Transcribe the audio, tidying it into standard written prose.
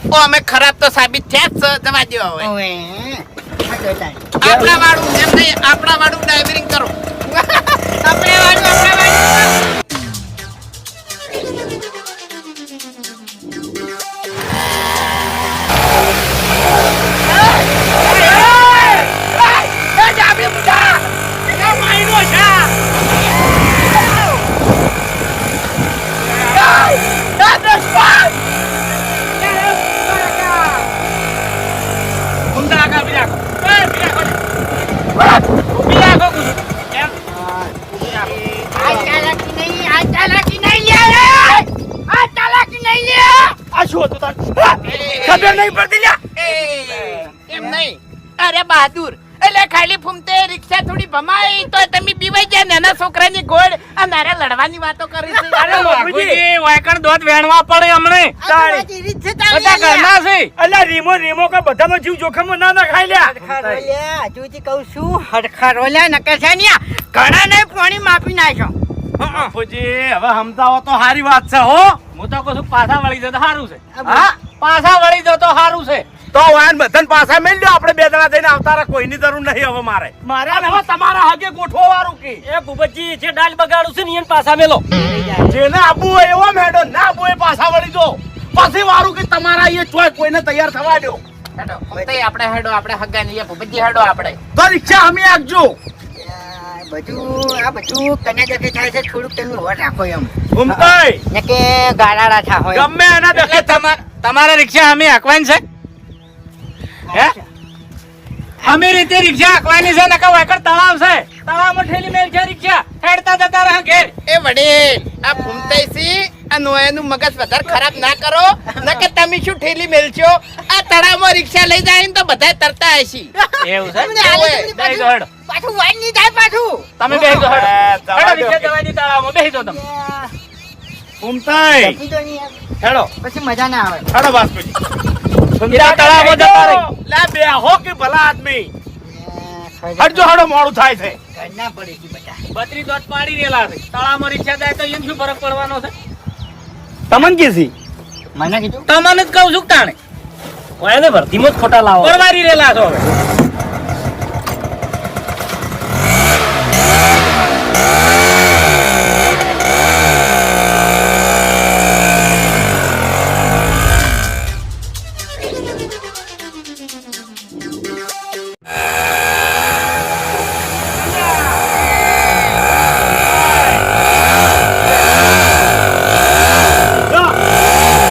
ઓ અમે ખરાબ તો સાબિત થયા જ છે, જવા દો હવે. ઓવે આપણા વાળું એમ નહીં, આપણા વાળું ડ્રાઇવિંગ કરો. આપણે વાળું ખબર નહીં પડતી લ્યા. એમ નહીં, અરે બહાદુર, એટલે ખાલી ફૂમતે રિક્ષા થોડી ભમાઈ તો તમે બીવાઈ ગયા. નાના છોકરાની ગોળ આ મારે લડવાની વાતો કરી છે. અરે બાપુજી, વાયકણ દોત વેણવા પડે હમણે. બધા ઘરના છે. અલ્યા રીમો રીમો કે બધાનો જીવ જોખમમાં ના નખાય લ્યા. હજુથી કહું છું હરખા રોલ્યા નકર છે ને ઘણા ને પાણી માપી નાખ્યો. બાપુજી હવે સમજાવો તો સારી વાત છે હો. હું તો કહું છું પાછા વળી જતો સારું છે. હા, પાછા વળી જતો સારું છે. તો વાન બધાને પાછા મેલ લ્યો. આપણે બે જણા જઈને આવતારા કોઈની જરૂર નહીં હવે મારે. મારે હવે તમારા હગે ગોઠવો વાળું કે એ ભૂપતજી જે ડાલ બગાડું છે ને એને પાછા મેલો. જેને આબુ હોય એવો મેડો, ના આબુ હોય પાછા વળી જો. પછી વાળું કે તમારા એ ચોય કોઈને તૈયાર થવા દો. હેડો, ફૂમતે આપણે હેડો, આપણે હગા નહીં, ભૂપતજી હેડો આપણે. તો રિક્ષા અમે આપજો. બધું કને જગ્યાએ થાય છે થોડુંક તમે હોટ રાખો એમ. ઘૂમતાય ને કે ગાડાડા થા હોય ગમે એના દેખે તમારા રિક્ષા અમે હાંકવાની છે. હે અમે રીતે રિક્ષા હાંકવાની છે. નકા વાકર તળાવ છે, તળાવમાં ઠેલી મેલ છે રિક્ષા હેડતા જતા રહે ઘેર. એ વડીલ, આ ફૂમતે સી આ નોયાનું મગજ વધારે ખરાબ ના કરો. નકે તમે શું ઠેલી મેલશો? આ તળાવમાં રિક્ષા લઈ જાય ને તો બધા તરતા હશી. એવું છે. તમને આલે બેહી દો હેડો. પાછું વાઈ નહીં જાય પાછું. તમે બેહી દો હેડો. હેડો રિક્ષા જવા દી તળાવમાં બેહી દો તમે. ઘૂમતાય જપી દો ને યાર. હેડો પછી મજા ના આવે. હેડો બાસ્કુજી. ઘૂમતા તળાવમાં જતા રહી. લા બેહો કે ભલા આદમી. હટજો હેડો, મોડું થાય છે. ઘરના પડે છે બધા. બત્રી દોત પાડી રેલા છે. તળાવમાં રિક્ષા જાય તો એમ શું ફરક પડવાનો છે? તમને કીધી મને કીધું તમને જ કહું છું તાણે. ઓય ને ભરતીમાં જ ખોટા લાવો. પરવારી રેલા છો હવે.